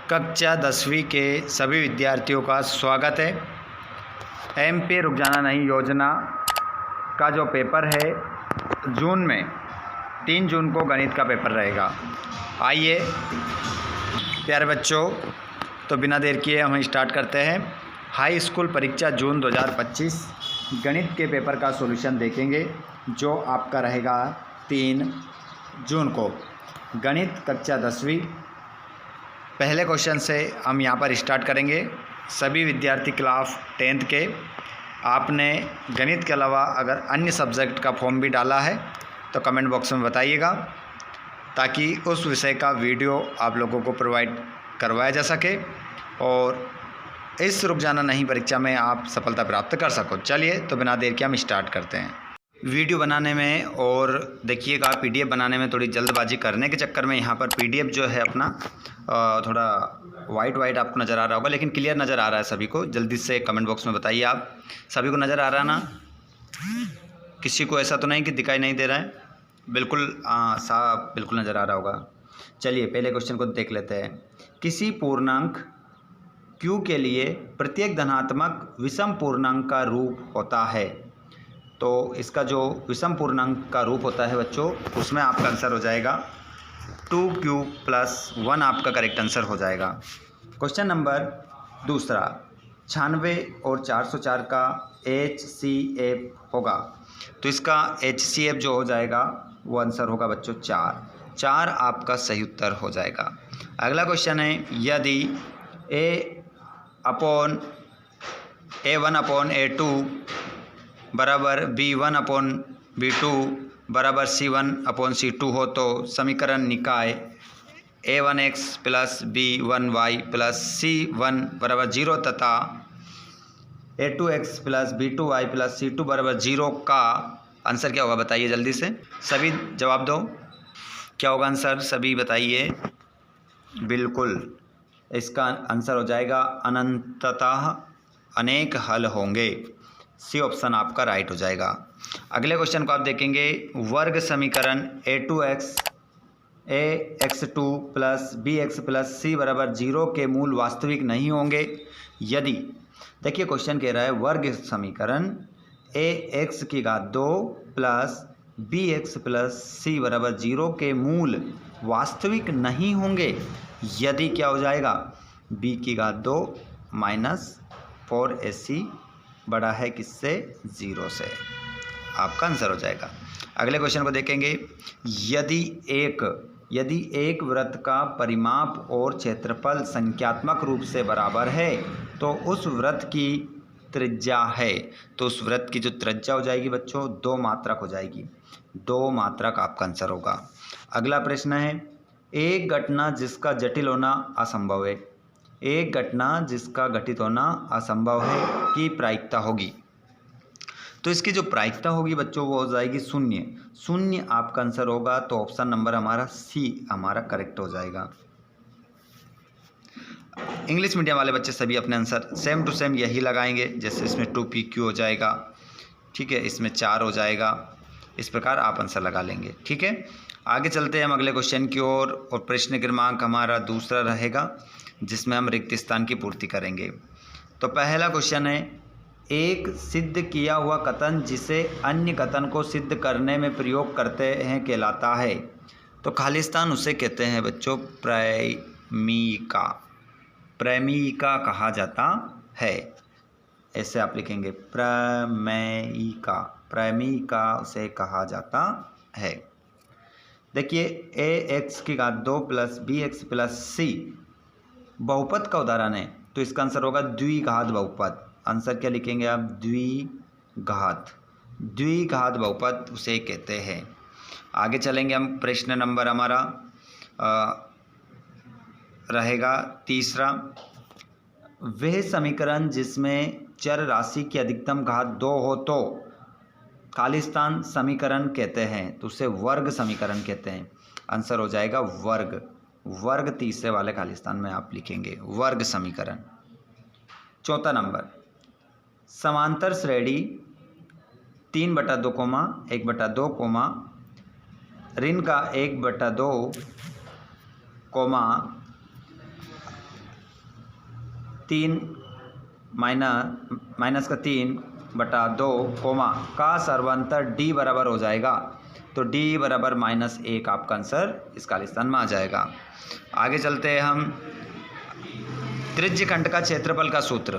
कक्षा 10वीं के सभी विद्यार्थियों का स्वागत है। एमपी रुक जाना नहीं योजना का जो पेपर है जून में 3 जून को गणित का पेपर रहेगा। आइए प्यारे बच्चों, तो बिना देर किए हम स्टार्ट करते हैं। हाई स्कूल परीक्षा जून 2025 गणित के पेपर का सॉल्यूशन देखेंगे जो आपका रहेगा 3 जून को। गणित कक्षा 10वीं पहले क्वेश्चन से हम यहाँ पर स्टार्ट करेंगे। सभी विद्यार्थी क्लास 10th के आपने गणित के अलावा अगर अन्य सब्जेक्ट का फॉर्म भी डाला है तो कमेंट बॉक्स में बताइएगा, ताकि उस विषय का वीडियो आप लोगों को प्रोवाइड करवाया जा सके और इस रुक जाना नहीं परीक्षा में आप सफलता प्राप्त कर सको। चलिए तो बिना देर के हम स्टार्ट करते हैं। वीडियो बनाने में और देखिएगा पीडीएफ बनाने में थोड़ी जल्दबाजी करने के चक्कर में यहाँ पर पीडीएफ जो है अपना थोड़ा वाइट आपको नज़र आ रहा होगा, लेकिन क्लियर नज़र आ रहा है सभी को। जल्दी से कमेंट बॉक्स में बताइए आप सभी को नज़र आ रहा है ना? किसी को ऐसा तो नहीं कि दिखाई नहीं दे रहा है? बिल्कुल साफ बिल्कुल नज़र आ रहा होगा। चलिए पहले क्वेश्चन को देख लेते हैं। किसी पूर्णांक q के लिए प्रत्येक धनात्मक विषम पूर्णांक का रूप होता है। तो इसका जो विषम पूर्णांक का रूप होता है बच्चों, उसमें आपका आंसर हो जाएगा 2q + 1 आपका करेक्ट आंसर हो जाएगा। क्वेश्चन नंबर दूसरा, 96 और 404 का HCF होगा, तो इसका HCF जो हो जाएगा वो आंसर होगा बच्चों 4 आपका सही उत्तर हो जाएगा। अगला क्वेश्चन है, यदि A1/A2 बराबर B1/B2 बराबर C1/C2 हो तो समीकरण निकाय A1x + B1y + C1 बराबर 0 तथा A2x + B2y + C2 बराबर 0 का आंसर क्या होगा बताइए जल्दी से। सभी जवाब दो, क्या होगा आंसर सभी बताइए। बिल्कुल इसका आंसर हो जाएगा अनंततः अनेक हल होंगे। सी ऑप्शन आपका राइट हो जाएगा। अगले क्वेश्चन को आप देखेंगे, वर्ग समीकरण ax2 + bx + c बराबर 0 के मूल वास्तविक नहीं होंगे यदि, देखिए क्वेश्चन कह रहा है वर्ग समीकरण ax2 + bx + c बराबर 0 के मूल वास्तविक नहीं होंगे यदि क्या हो जाएगा, b2 - 4ac बड़ा है किससे, 0 से, आपका आंसर हो जाएगा। अगले क्वेश्चन को देखेंगे, यदि एक वृत्त का परिमाप और क्षेत्रफल संख्यात्मक रूप से बराबर है तो उस वृत्त की त्रिज्या है, तो उस वृत्त की जो त्रिज्या हो जाएगी बच्चों 2 मात्रक हो जाएगी। 2 मात्रक आपका आंसर होगा। अगला प्रश्न है, एक घटना जिसका जटिल होना असंभव है, एक घटना जिसका घटित होना असंभव है की प्रायिकता होगी, तो इसकी जो प्रायिकता होगी बच्चों वो हो जाएगी 0 आपका आंसर होगा। तो ऑप्शन नंबर हमारा सी हमारा करेक्ट हो जाएगा। इंग्लिश मीडियम वाले बच्चे सभी अपने आंसर सेम टू सेम यही लगाएंगे, जैसे इसमें 2pq हो जाएगा, ठीक है, इसमें 4 हो जाएगा, इस प्रकार आप आंसर लगा लेंगे। ठीक है, आगे चलते हैं हम अगले क्वेश्चन की ओर और प्रश्न क्रमांक हमारा दूसरा रहेगा जिसमें हम रिक्त स्थान की पूर्ति करेंगे। तो पहला क्वेश्चन है, एक सिद्ध किया हुआ कथन जिसे अन्य कथन को सिद्ध करने में प्रयोग करते हैं कहलाता है। तो खाली स्थान उसे कहते हैं बच्चों प्रमेयिका कहा जाता है। ऐसे आप लिखेंगे प्रमेयिका उसे कहा जाता है। देखिए ax2 + bx + c बहुपद का उदाहरण है, तो इसका आंसर होगा द्विघात बहुपद। आंसर क्या लिखेंगे आप, द्विघात बहुपद उसे कहते हैं। आगे चलेंगे हम, प्रश्न नंबर हमारा रहेगा तीसरा, वह समीकरण जिसमें चर राशि की अधिकतम घात 2 हो तो खालिस्तान समीकरण कहते हैं, तो उसे वर्ग समीकरण कहते हैं। आंसर हो जाएगा वर्ग तीसरे वाले खालिस्तान में आप लिखेंगे वर्ग समीकरण। चौथा नंबर, समांतर श्रेणी 3/2, 1/2, ऋण का 1/2, 3 माइनस का 3/2 कोमा का सर्वांतर d बराबर हो जाएगा, तो d बराबर -1 आपका आंसर इस खाली स्थान में आ जाएगा। आगे चलते हैं हम त्रिज्यखंड का क्षेत्रफल का सूत्र।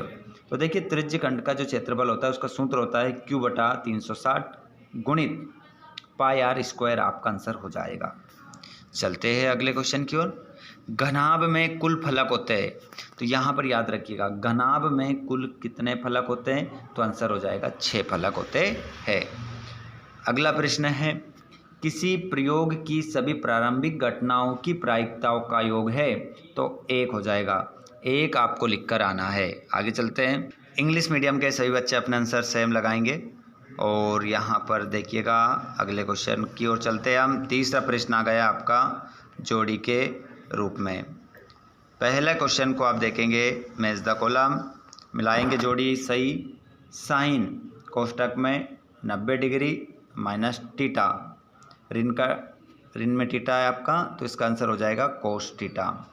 तो देखिए त्रिज्यखंड का जो क्षेत्रफल होता है उसका सूत्र होता है Q/360 गुणित πr² आपका आंसर हो जाएगा। चलते हैं अगले क्वेश्चन की ओर। घनाभ में कुल फलक होते हैं, तो यहाँ पर याद रखिएगा घनाभ में कुल कितने फलक होते हैं, तो आंसर हो जाएगा 6 फलक होते हैं। अगला प्रश्न है किसी प्रयोग की सभी प्रारंभिक घटनाओं की प्रायिकताओं का योग है, तो 1 हो जाएगा, 1 आपको लिखकर आना है। आगे चलते हैं। इंग्लिश मीडियम के सभी बच्चे अपने आंसर सेम लगाएंगे और यहाँ पर देखिएगा अगले क्वेश्चन की ओर चलते हैं हम। तीसरा प्रश्न आ गया आपका जोड़ी के रूप में। पहले क्वेश्चन को आप देखेंगे मैच द कॉलम, मिलाएंगे जोड़ी सही साइन कोष्टक में 90 डिग्री माइनस थीटा, ऋण में थीटा है आपका, तो इसका आंसर हो जाएगा कोस थीटा।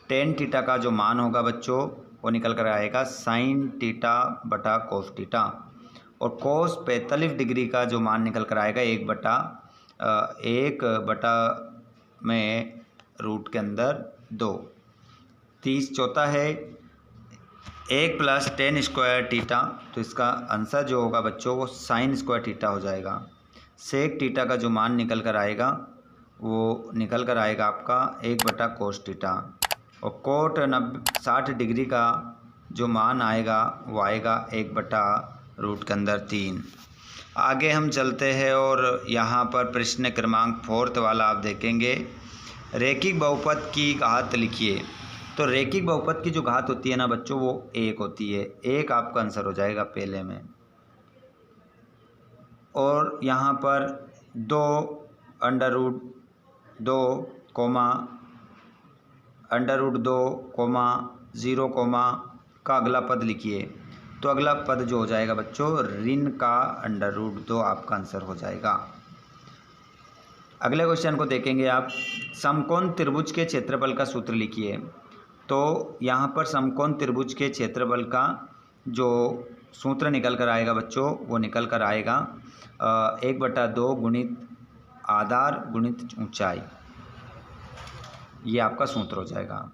टेन थीटा का जो मान होगा बच्चों वो निकल कर आएगा साइन थीटा बटा कोस थीटा, और कोस 45 डिग्री का जो मान निकल कर आएगा 1/1 में रूट के अंदर 2, 30 चौथा है 1 + tan² थीटा, तो इसका आंसर जो होगा बच्चों वो sin² थीटा हो जाएगा। सेक थीटा का जो मान निकल कर आएगा वो निकल कर आएगा आपका 1/cos थीटा, और कोट 60 डिग्री का जो मान आएगा वो आएगा 1/रूट के अंदर 3। आगे हम चलते हैं और यहाँ पर प्रश्न क्रमांक 4 वाला आप देखेंगे रैखिक बहुपद की घात लिखिए। तो रैखिक बहुपद की जो घात होती है ना बच्चों वो 1 होती है, 1 आपका आंसर हो जाएगा पहले में। और यहाँ पर 2√2 0 का अगला पद लिखिए। तो अगला पद जो हो जाएगा बच्चों ऋण का √2 आपका आंसर हो जाएगा। अगले क्वेश्चन को देखेंगे आप, समकोण त्रिभुज के क्षेत्रफल का सूत्र लिखिए। तो यहाँ पर समकोण त्रिभुज के क्षेत्रफल का जो सूत्र निकल कर आएगा बच्चों वो निकल कर आएगा 1/2 गुणित आधार गुणित ऊंचाई, ये आपका सूत्र हो जाएगा।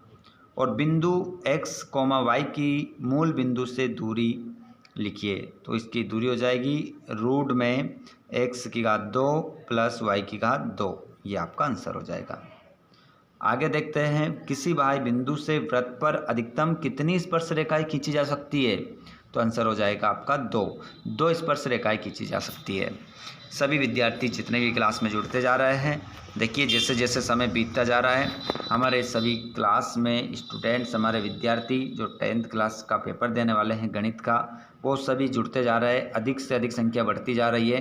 और बिंदु x, y की मूल बिंदु से दूरी लिखिए। तो इसकी दूरी हो जाएगी रूट में x की घात 2 + y की घात 2, ये आपका आंसर हो जाएगा। आगे देखते हैं किसी बाह्य बिंदु से वृत्त पर अधिकतम कितनी स्पर्श रेखाएं खींची जा सकती है, तो आंसर हो जाएगा आपका 2 स्पर्श रेखाएं खींची जा सकती है। सभी विद्यार्थी जितने भी क्लास में जुड़ते जा रहे हैं, देखिए जैसे जैसे समय बीतता जा रहा है हमारे सभी क्लास में स्टूडेंट्स, हमारे विद्यार्थी जो 10th क्लास का पेपर देने वाले हैं गणित का, वो सभी जुड़ते जा रहे हैं, अधिक से अधिक संख्या बढ़ती जा रही है।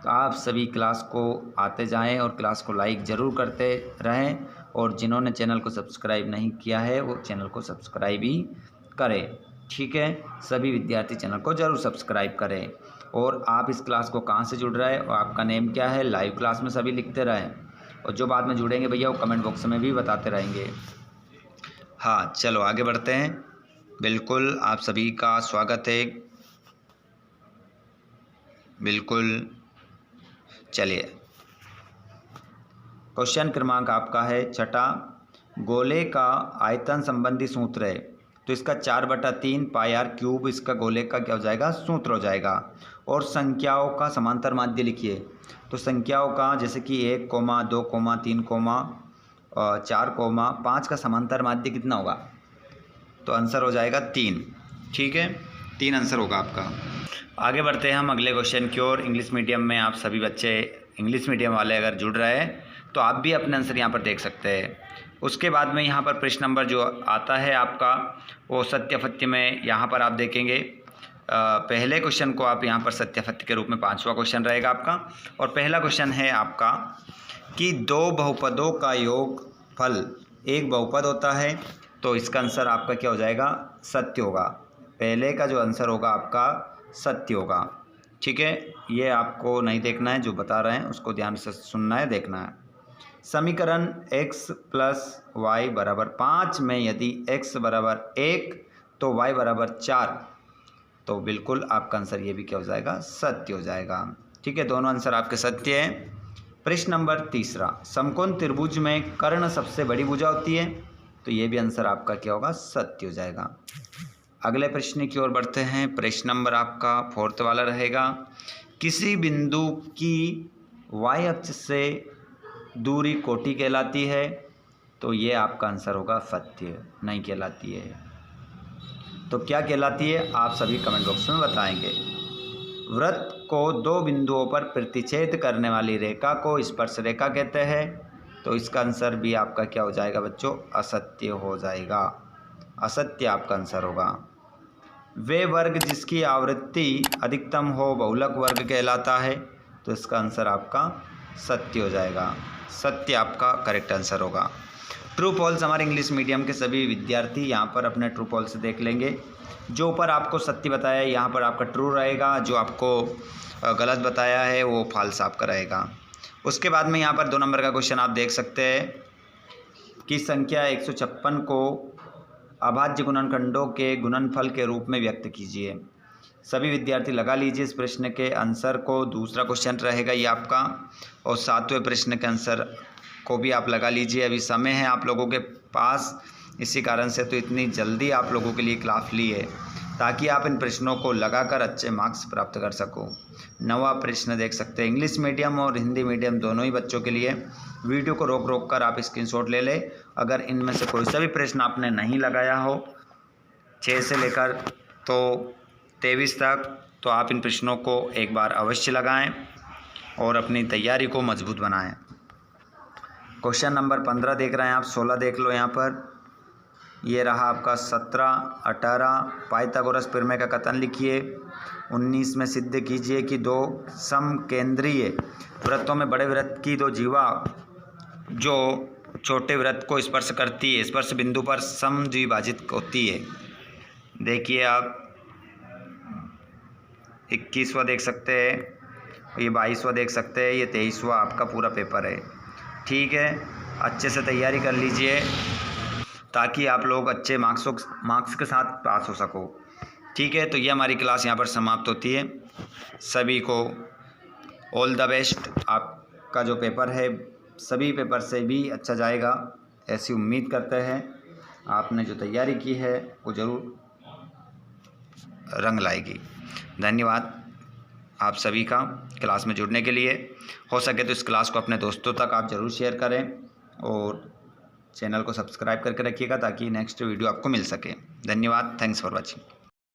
तो आप सभी क्लास को आते जाएं और क्लास को लाइक ज़रूर करते रहें, और जिन्होंने चैनल को सब्सक्राइब नहीं किया है वो चैनल को सब्सक्राइब ही करें, ठीक है। सभी विद्यार्थी चैनल को ज़रूर सब्सक्राइब करें। और आप इस क्लास को कहाँ से जुड़ रहे हैं और आपका नेम क्या है, लाइव क्लास में सभी लिखते रहें, और जो बाद में जुड़ेंगे भैया वो कमेंट बॉक्स में भी बताते रहेंगे। हाँ चलो आगे बढ़ते हैं। बिल्कुल आप सभी का स्वागत है, बिल्कुल। चलिए क्वेश्चन क्रमांक आपका है 6, गोले का आयतन संबंधी सूत्र है। तो इसका 4/3 πr³ इसका गोले का क्या हो जाएगा, सूत्र हो जाएगा। और संख्याओं का समांतर माध्य लिखिए। तो संख्याओं का जैसे कि 1, 2, 3, 4, 5 का समांतर माध्य कितना होगा, तो आंसर हो जाएगा 3, ठीक है, 3 आंसर होगा आपका। आगे बढ़ते हैं हम अगले क्वेश्चन की ओर। इंग्लिश मीडियम में आप सभी बच्चे, इंग्लिश मीडियम वाले अगर जुड़ रहे हैं तो आप भी अपने आंसर यहाँ पर देख सकते हैं। उसके बाद में यहाँ पर प्रश्न नंबर जो आता है आपका वो सत्याफत्य में यहाँ पर आप देखेंगे पहले क्वेश्चन को आप यहाँ पर सत्याफत्य के रूप में 5वां क्वेश्चन रहेगा आपका। और पहला क्वेश्चन है आपका कि 2 बहुपदों का योग फल एक बहुपद होता है, तो इसका आंसर आपका क्या हो जाएगा, सत्य होगा। पहले का जो आंसर होगा आपका सत्य होगा, ठीक है। ये आपको नहीं देखना है, जो बता रहे हैं उसको ध्यान से सुनना है, देखना है। समीकरण x + y = 5 में यदि x = 1 तो y बराबर 4, तो बिल्कुल आपका आंसर ये भी क्या हो जाएगा, सत्य हो जाएगा। ठीक है, दोनों आंसर आपके सत्य हैं। प्रश्न नंबर 3, समकोण त्रिभुज में कर्ण सबसे बड़ी भुजा होती है, तो ये भी आंसर आपका क्या होगा, सत्य हो जाएगा। अगले प्रश्न की ओर बढ़ते हैं। प्रश्न नंबर आपका 4 वाला रहेगा, किसी बिंदु की y अक्ष से दूरी कोटि कहलाती है, तो ये आपका आंसर होगा सत्य, नहीं कहलाती है। तो क्या कहलाती है, आप सभी कमेंट बॉक्स में बताएंगे। वृत्त को 2 बिंदुओं पर प्रतिच्छेद करने वाली रेखा को स्पर्श रेखा कहते हैं, तो इसका आंसर भी आपका क्या हो जाएगा बच्चों, असत्य हो जाएगा। असत्य आपका आंसर होगा। वे वर्ग जिसकी आवृत्ति अधिकतम हो बहुलक वर्ग कहलाता है, तो इसका आंसर आपका सत्य हो जाएगा। सत्य आपका करेक्ट आंसर होगा। ट्रू फॉल्स हमारे इंग्लिश मीडियम के सभी विद्यार्थी यहाँ पर अपने ट्रू फॉल्स देख लेंगे। जो ऊपर आपको सत्य बताया है यहाँ पर आपका ट्रू रहेगा, जो आपको गलत बताया है वो फॉल्स आपका रहेगा। उसके बाद में यहाँ पर 2 नंबर का क्वेश्चन आप देख सकते हैं कि संख्या 156 को अभाज्य गुणनखंडों के गुणनफल के रूप में व्यक्त कीजिए। सभी विद्यार्थी लगा लीजिए इस प्रश्न के आंसर को। दूसरा क्वेश्चन रहेगा ये आपका, और 7वें प्रश्न के आंसर को भी आप लगा लीजिए। अभी समय है आप लोगों के पास, इसी कारण से तो इतनी जल्दी आप लोगों के लिए क्लास ली है, ताकि आप इन प्रश्नों को लगाकर अच्छे मार्क्स प्राप्त कर सको। 9वां प्रश्न देख सकते हैं, इंग्लिश मीडियम और हिंदी मीडियम दोनों ही बच्चों के लिए। वीडियो को रोक कर आप स्क्रीनशॉट ले लें। अगर इनमें से कोई सा भी प्रश्न आपने नहीं लगाया हो 6 से लेकर तो 23 तक, तो आप इन प्रश्नों को एक बार अवश्य लगाएं और अपनी तैयारी को मजबूत बनाएं। क्वेश्चन नंबर 15 देख रहे हैं आप, 16 देख लो यहाँ पर। ये रहा आपका 17, 18 पाइथागोरस प्रमेय का कथन लिखिए। 19 में सिद्ध कीजिए कि 2 समकेंद्रीय वृत्तों में बड़े वृत्त की 2 जीवा जो छोटे वृत्त को स्पर्श करती है, स्पर्श बिंदु पर समद्विभाजित होती है। देखिए आप 21वां देख सकते हैं, ये 22वां देख सकते हैं, ये 23वां आपका पूरा पेपर है। ठीक है, अच्छे से तैयारी कर लीजिए ताकि आप लोग अच्छे मार्क्स के साथ पास हो सको। ठीक है, तो ये हमारी क्लास यहाँ पर समाप्त होती है। सभी को ऑल द बेस्ट। आपका जो पेपर है सभी पेपर से भी अच्छा जाएगा, ऐसी उम्मीद करते हैं। आपने जो तैयारी की है वो ज़रूर रंग लाएगी। धन्यवाद आप सभी का क्लास में जुड़ने के लिए। हो सके तो इस क्लास को अपने दोस्तों तक आप ज़रूर शेयर करें और चैनल को सब्सक्राइब करके रखिएगा ताकि नेक्स्ट वीडियो आपको मिल सके। धन्यवाद, थैंक्स फॉर वॉचिंग।